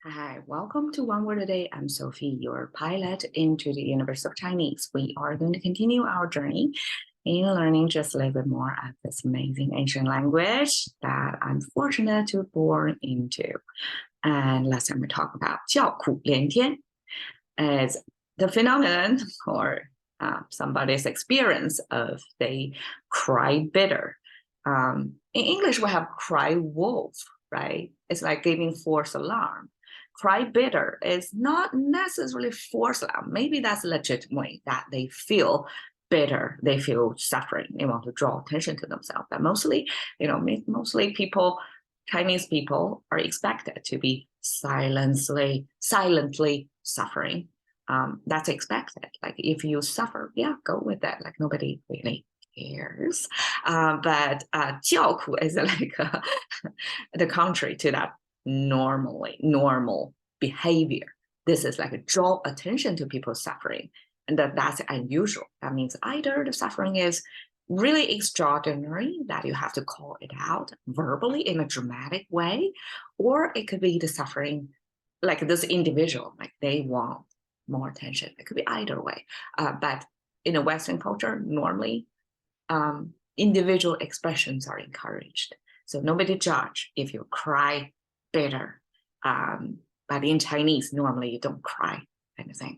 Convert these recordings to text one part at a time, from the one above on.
Hi, welcome to One Word a Day. I'm Sophie, your pilot into the universe of Chinese. We are going to continue our journey in learning just a little bit more of this amazing ancient language that I'm fortunate to be born into. And last time we talked about 叫苦连天as the phenomenon or somebody's experience of they cry bitter. In English, we have cry wolf, right? It's like giving false alarm. Cry bitter is not necessarily false alarm. Maybe that's legitimate that they feel bitter, they feel suffering, they want to draw attention to themselves. But mostly, mostly people, Chinese people are expected to be silently suffering. That's expected. Like if you suffer, yeah, go with that. Like nobody really cares. But 叫苦 is like the contrary to that normal behavior. This is like a draw attention to people's suffering, and that's unusual. That means either the suffering is really extraordinary that you have to call it out verbally in a dramatic way, or it could be the suffering like this individual, like they want more attention. It could be either way. But in a Western culture, normally individual expressions are encouraged. So nobody judge if you cry bitter. But in Chinese, normally you don't cry anything.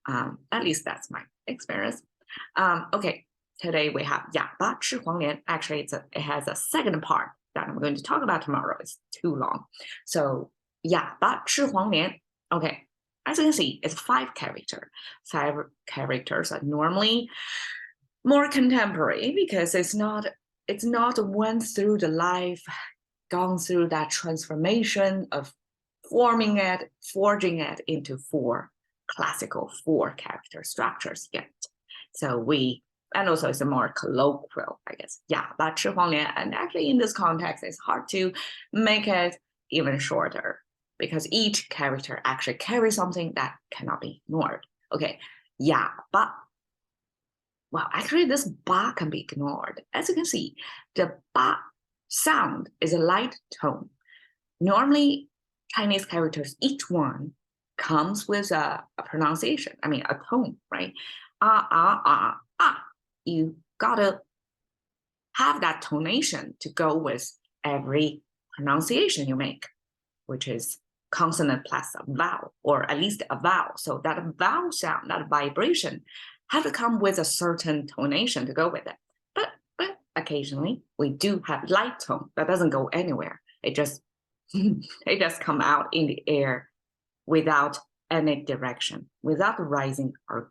At least that's my experience. Okay, today we have 哑巴吃黄连. Actually, it has a second part that I'm going to talk about tomorrow. It's too long. So 哑巴吃黄连. Okay, as you can see, it's 5 characters. 5 characters are normally more contemporary because it's not went through the life, gone through that transformation of forging it into 4 classical 4 character structures yet. And also it's a more colloquial, I guess. 哑巴吃黄连. And actually in this context, it's hard to make it even shorter because each character actually carries something that cannot be ignored. Okay, 哑巴. Well, actually, this ba can be ignored. As you can see, the ba sound is a light tone. Normally, Chinese characters, each one comes with a pronunciation, a tone, right? You gotta have that tonation to go with every pronunciation you make, which is consonant plus a vowel, or at least a vowel. So that vowel sound, that vibration, have to come with a certain tonation to go with it. But occasionally we do have light tone that doesn't go anywhere. It just come out in the air without any direction, without rising or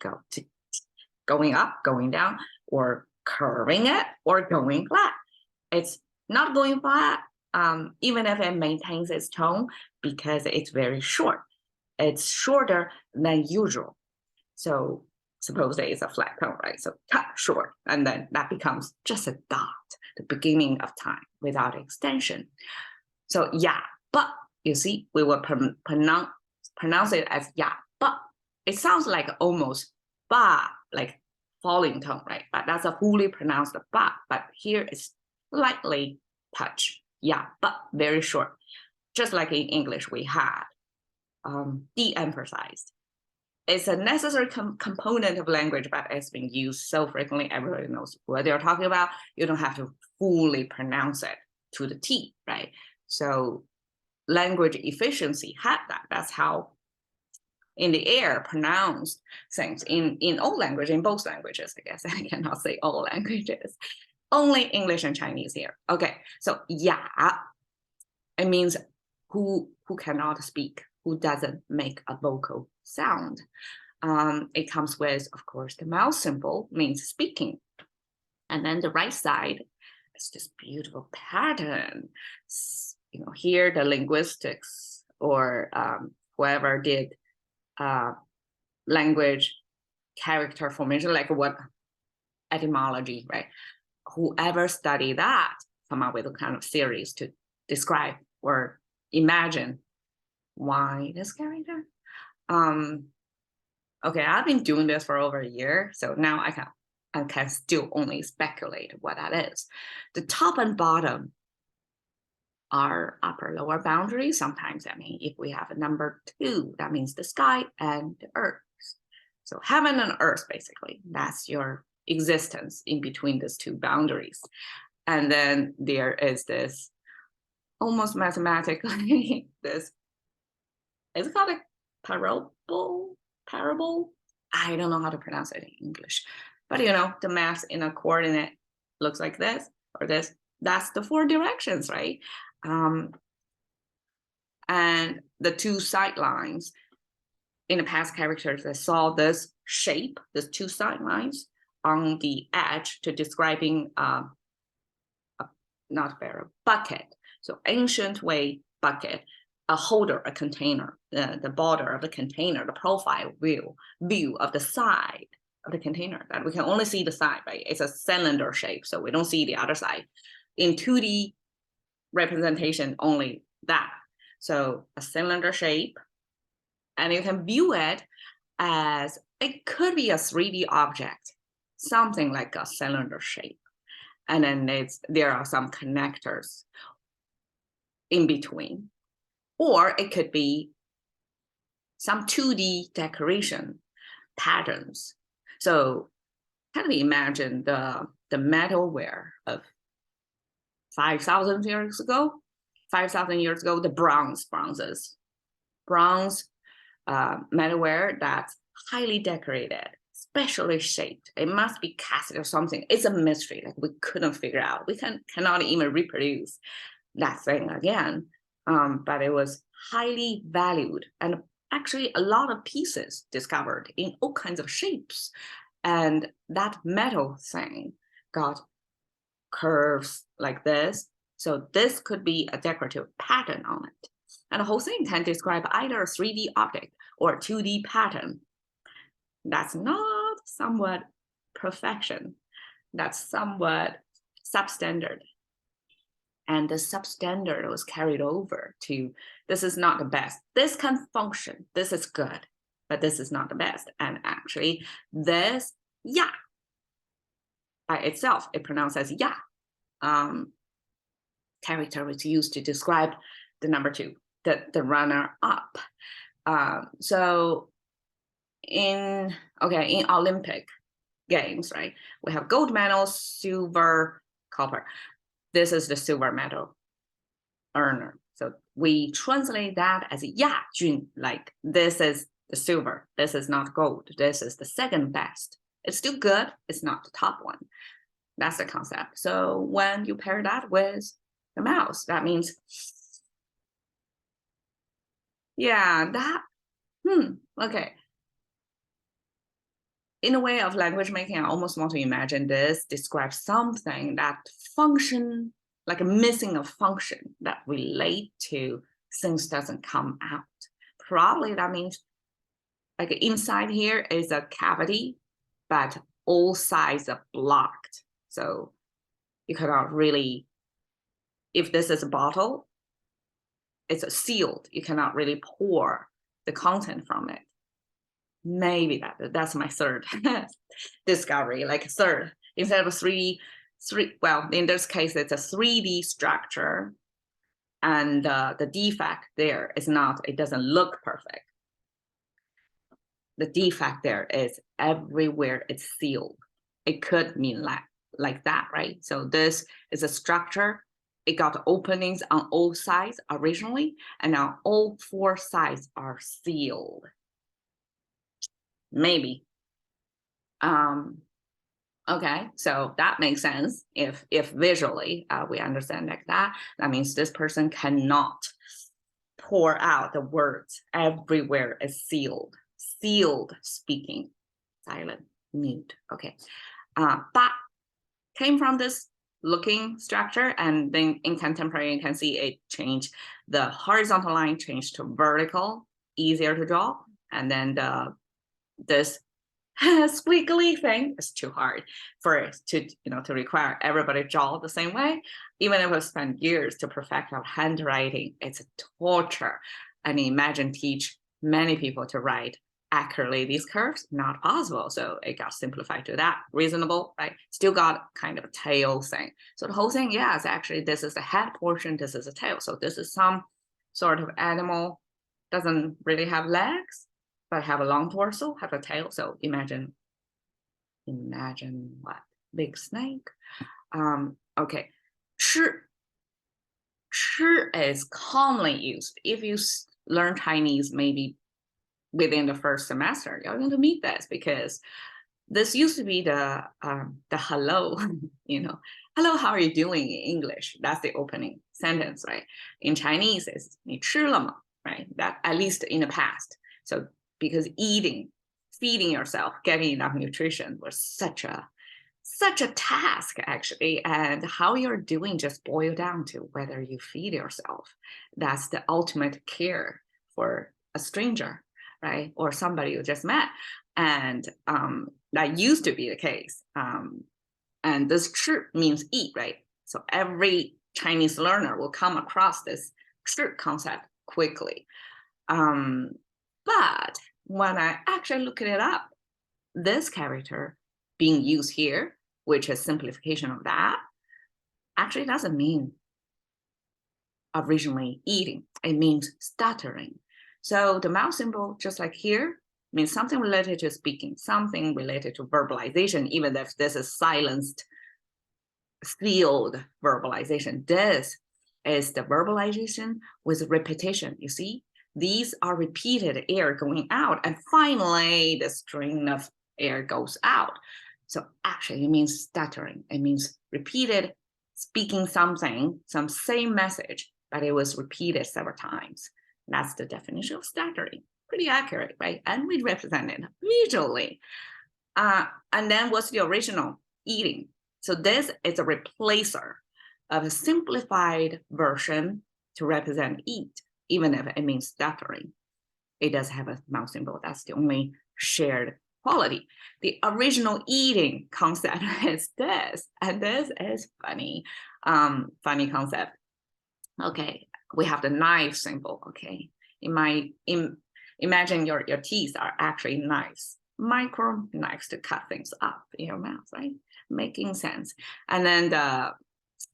going up, going down, or curving it, or going flat. It's not going flat, even if it maintains its tone, because it's very short. It's shorter than usual. So suppose it's a flat tone, right? So cut short, and then that becomes just a dot, the beginning of time without extension. So 哑巴, you see, we will pronounce it as 哑巴. It sounds like almost ba, like falling tone, right? But that's a fully pronounced ba. But here it's slightly touch. 哑巴, very short. Just like in English, we had de-emphasized. It's a necessary component of language, but it's been used so frequently, everybody knows what they're talking about. You don't have to fully pronounce it to the T, right? So language efficiency had that. That's how in the air pronounced things in all language, in both languages, I guess. I cannot say all languages. Only English and Chinese here. Okay, so 哑, it means who cannot speak, who doesn't make a vocal sound. It comes with, of course, the mouth symbol, means speaking. And then the right side is this beautiful pattern. Here the linguistics or whoever did language character formation, like what etymology, right? Whoever studied that come up with a kind of series to describe or imagine why this character. Okay, I've been doing this for over a year, so now I can still only speculate what that is. The top and bottom our upper lower boundary. Sometimes, I mean, if we have a number 2, that means the sky and the earth. So heaven and earth, basically, that's your existence in between these two boundaries. And then there is this almost mathematically, this, it's called a parable. I don't know how to pronounce it in English, but you know, the mass in a coordinate looks like this or this. That's the 4 directions, right? And the 2 sidelines in the past characters, I saw this shape, these 2 sidelines on the edge to describing not a barrel, bucket. So ancient way bucket, a holder, a container, the border of the container, the profile view of the side of the container that we can only see the side, right? It's a cylinder shape, so we don't see the other side. In 2D representation, only that. So a cylinder shape, and you can view it as, it could be a 3D object, something like a cylinder shape. And then there are some connectors in between. Or it could be some 2D decoration patterns. So kind of imagine the metalware of 5,000 years ago. 5,000 years ago, the bronze metalware that's highly decorated, specially shaped. It must be cast or something. It's a mystery, like we couldn't figure out. We cannot even reproduce that thing again. But it was highly valued, and actually a lot of pieces discovered in all kinds of shapes. And that metal thing got curves like this. So this could be a decorative pattern on it. And the whole thing can describe either a 3D object or a 2D pattern. That's not somewhat perfection. That's somewhat substandard. And the substandard was carried over to, this is not the best. This can function, this is good, but this is not the best. And actually this, yeah, by itself, it pronounced as yeah, character was used to describe the number 2, the runner up. So in Olympic Games, right, we have gold medal, silver, copper. This is the silver medal earner. So we translate that as Ya Jun, like this is the silver, this is not gold, this is the second best. It's still good, it's not the top one. That's the concept. So when you pair that with the mouse, that means, yeah, that, okay. In a way of language making, I almost want to imagine this describes something that function, like a missing a function that relate to things doesn't come out. Probably that means like inside here is a cavity, but all sides are blocked. So you cannot really, if this is a bottle, it's sealed. You cannot really pour the content from it. Maybe that's my third discovery, like third, instead of well, in this case, it's a 3D structure, and the defect there is not, it doesn't look perfect. The defect there is everywhere it's sealed. It could mean like that, right? So this is a structure. It got openings on all sides originally, and now all 4 sides are sealed. Maybe. Okay, so that makes sense. If visually we understand like that, that means this person cannot pour out the words. Everywhere is sealed. Sealed speaking, silent, mute. Okay, but came from this looking structure, and then in contemporary you can see it changed. The horizontal line changed to vertical, easier to draw, and then this squiggly thing is too hard for it to require everybody draw the same way. Even if we spend years to perfect our handwriting, it's a torture. And imagine teach many people to write accurately these curves, not possible. So it got simplified to that. Reasonable, right? Still got kind of a tail thing. So the whole thing, yes, actually, this is the head portion, this is a tail. So this is some sort of animal, doesn't really have legs, but have a long torso, have a tail. So imagine what? Big snake. Okay. 吃 is commonly used. If you learn Chinese, maybe within the first semester, you're going to meet this, because this used to be the hello, hello, how are you doing in English? That's the opening sentence, right? In Chinese, it's 你吃了吗, right? That at least in the past. So because eating, feeding yourself, getting enough nutrition was such a task, actually, and how you're doing just boil down to whether you feed yourself. That's the ultimate care for a stranger, right? Or somebody you just met. And that used to be the case. And this 吃 means eat, right? So every Chinese learner will come across this 吃 concept quickly. But when I actually look it up, this character being used here, which is simplification of that, actually doesn't mean originally eating. It means stuttering. So the mouth symbol, just like here, means something related to speaking, something related to verbalization, even if this is silenced, sealed verbalization. This is the verbalization with repetition. You see, these are repeated air going out, and finally the string of air goes out. So actually it means stuttering. It means repeated speaking something, some same message, but it was repeated several times. That's the definition of stuttering. Pretty accurate, right? And we represent it visually. And then what's the original? Eating. So this is a replacer of a simplified version to represent eat, even if it means stuttering. It does have a mouth symbol. That's the only shared quality. The original eating concept is this, and this is funny, funny concept. Okay, we have the knife symbol. Okay, imagine your teeth are actually knives, micro knives to cut things up in your mouth, right? Making sense. And then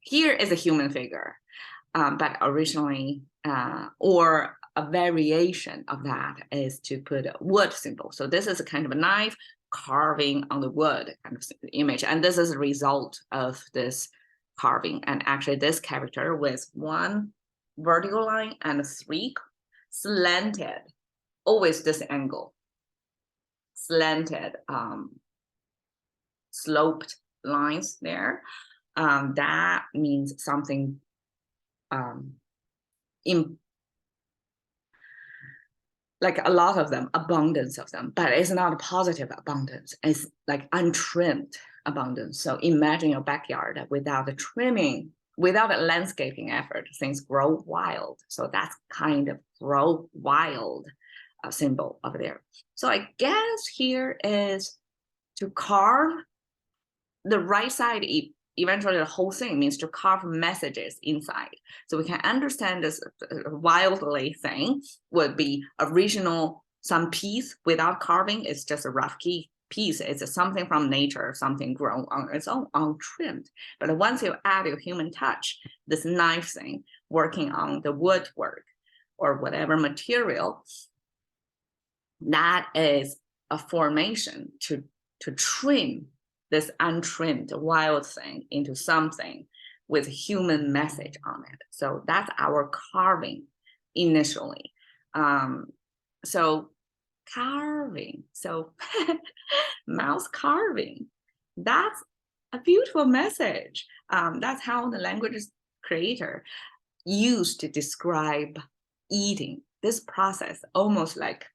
here is a human figure, but originally, or a variation of that is to put a wood symbol. So this is a kind of a knife carving on the wood kind of image. And this is a result of this carving. And actually this character with one vertical line and three slanted, always this angle, slanted, sloped lines there. That means something like a lot of them, abundance of them, but it's not a positive abundance. It's like untrimmed abundance. So imagine your backyard without a trimming, without a landscaping effort, things grow wild. So that's kind of grow wild symbol over there. So I guess here is to carve the right side. Eventually the whole thing means to carve messages inside. So we can understand this wildly thing would be original, some piece without carving. It's just a rough key piece. It's something from nature, something grown on its own, untrimmed. But once you add your human touch, this knife thing, working on the woodwork or whatever material, that is a formation to trim this untrimmed wild thing into something with human message on it. So that's our carving initially. So carving, so mouse carving, that's a beautiful message. That's how the language creator used to describe eating, this process, almost like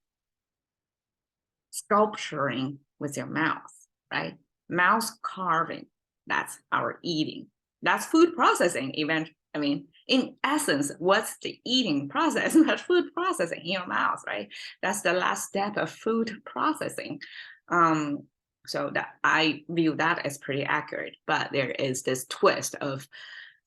sculpturing with your mouth, right? Mouse carving, that's our eating. That's food processing event. I mean, in essence, what's the eating process? That's food processing in your mouth, right? That's the last step of food processing. So that I view that as pretty accurate, but there is this twist of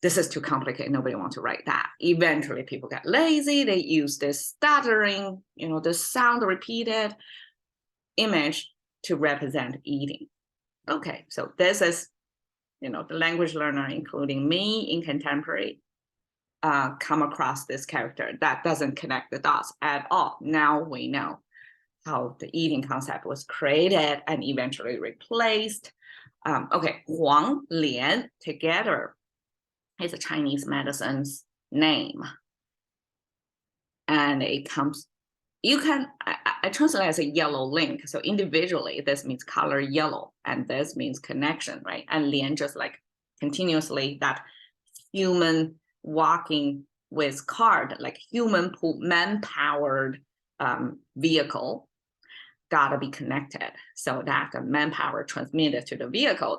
this is too complicated. Nobody wants to write that. Eventually people get lazy. They use this stuttering, this sound repeated. image to represent eating. Okay, so this is, the language learner, including me in contemporary, come across this character that doesn't connect the dots at all. Now we know how the eating concept was created and eventually replaced. Okay, Huang Lian together is a Chinese medicine's name. And it comes, I translate as a yellow link. So individually, this means color yellow, and this means connection, right? And Lian just like continuously that human walking with cart, like human man-powered vehicle, gotta be connected so that the manpower transmitted to the vehicle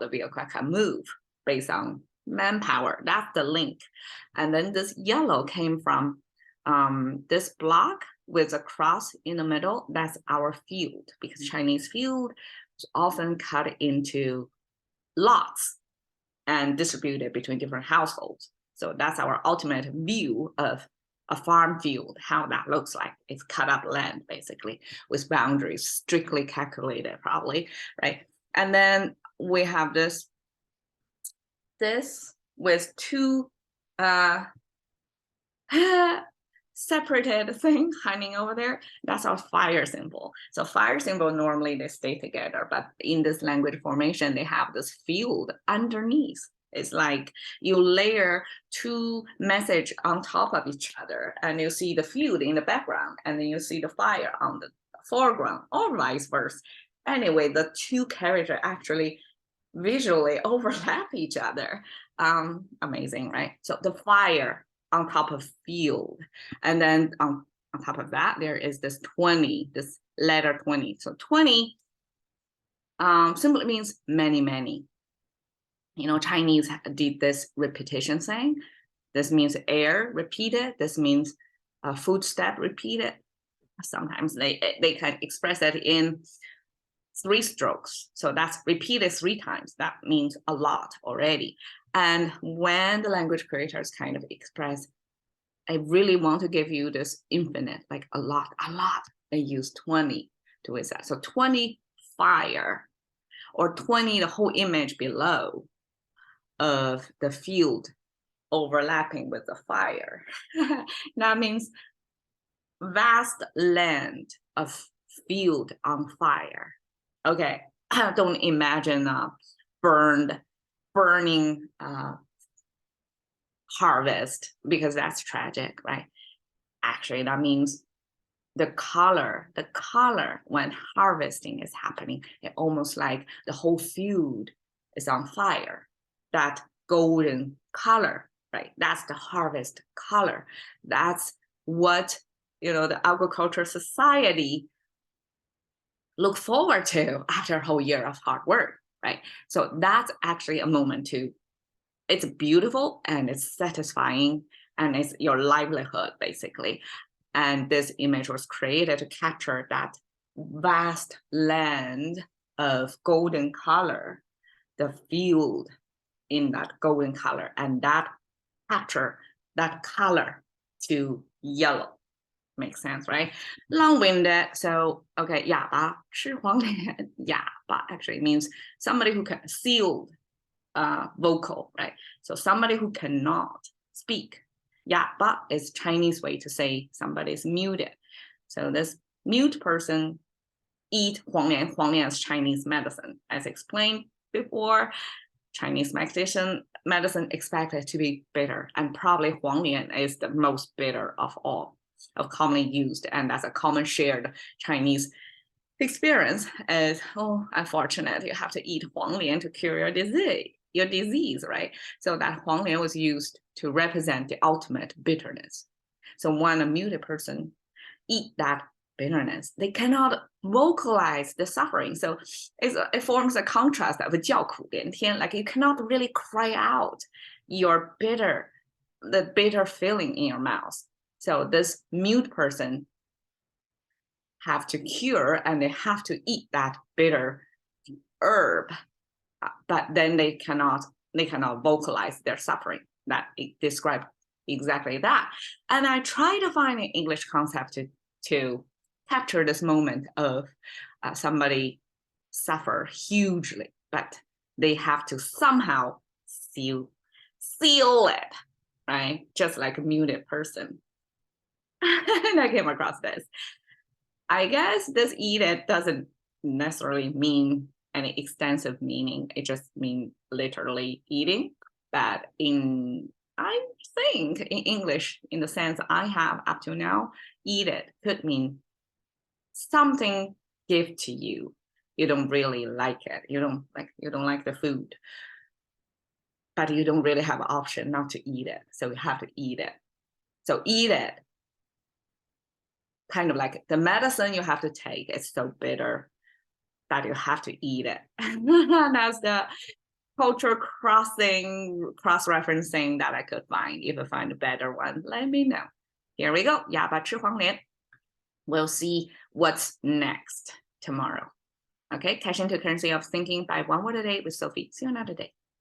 can move based on manpower. That's the link. And then this yellow came from this block with a cross in the middle. That's our field, because Chinese field is often cut into lots and distributed between different households. So that's our ultimate view of a farm field, how that looks like. It's cut up land, basically, with boundaries strictly calculated, probably, right? And then we have this with two separated thing hanging over there. That's our fire symbol. So fire symbol, normally they stay together, but in this language formation, they have this field underneath. It's like you layer two messages on top of each other, and you see the field in the background, and then you see the fire on the foreground, or vice versa. Anyway, the two characters actually visually overlap each other. Amazing, right? So the fire on top of field, and then on top of that, there is this 20, this letter 20. So 20 simply means many, many. Chinese did this repetition thing. This means air repeated. This means footstep repeated. Sometimes they can express it in 3 strokes. So that's repeated 3 times. That means a lot already. And when the language creators kind of express, I really want to give you this infinite, like a lot, they use 20 to it. So 20 fire, or 20, the whole image below of the field overlapping with the fire. That means vast land of field on fire. Okay, don't imagine a burning harvest, because that's tragic, right? Actually, that means the color when harvesting is happening, it almost like the whole field is on fire. That golden color, right? That's the harvest color. That's what, the agricultural society look forward to after a whole year of hard work, right? So that's actually a moment it's beautiful and it's satisfying, and it's your livelihood, basically. And this image was created to capture that vast land of golden color, the field in that golden color, and that capture that color to yellow. Makes sense, right? Long-winded. So, okay, 哑巴吃黄连. 哑巴 actually means somebody who can sealed vocal, right? So somebody who cannot speak. 哑巴 is Chinese way to say somebody is muted. So this mute person eat 黄连. 黄连 is Chinese medicine. As explained before, Chinese medicine expected to be bitter, and probably 黄连 is the most bitter of all, of commonly used, and that's a common shared Chinese experience. Is, unfortunately, you have to eat 黄连 to cure your disease, right? So that 黄连 was used to represent the ultimate bitterness. So when a muted person eat that bitterness, they cannot vocalize the suffering. So it forms a contrast of 叫苦连天, like you cannot really cry out the bitter feeling in your mouth. So this mute person have to cure, and they have to eat that bitter herb, but then they cannot vocalize their suffering. That it describes exactly that. And I try to find an English concept to capture this moment of somebody suffer hugely, but they have to somehow seal it, right? Just like a muted person. And I came across this. I guess this eat it doesn't necessarily mean any extensive meaning. It just means literally eating. But I think in English, in the sense I have up to now, eat it could mean something give to you. You don't really like it. You don't like the food, but you don't really have an option not to eat it. So you have to eat it. So eat it, kind of like the medicine you have to take. It's so bitter that you have to eat it. That's the culture cross-referencing that I could find. If I find a better one, let me know. Here we go. 哑巴吃黄连. We'll see what's next tomorrow. Okay, cash into currency of thinking by one word a day with Sophie. See you another day.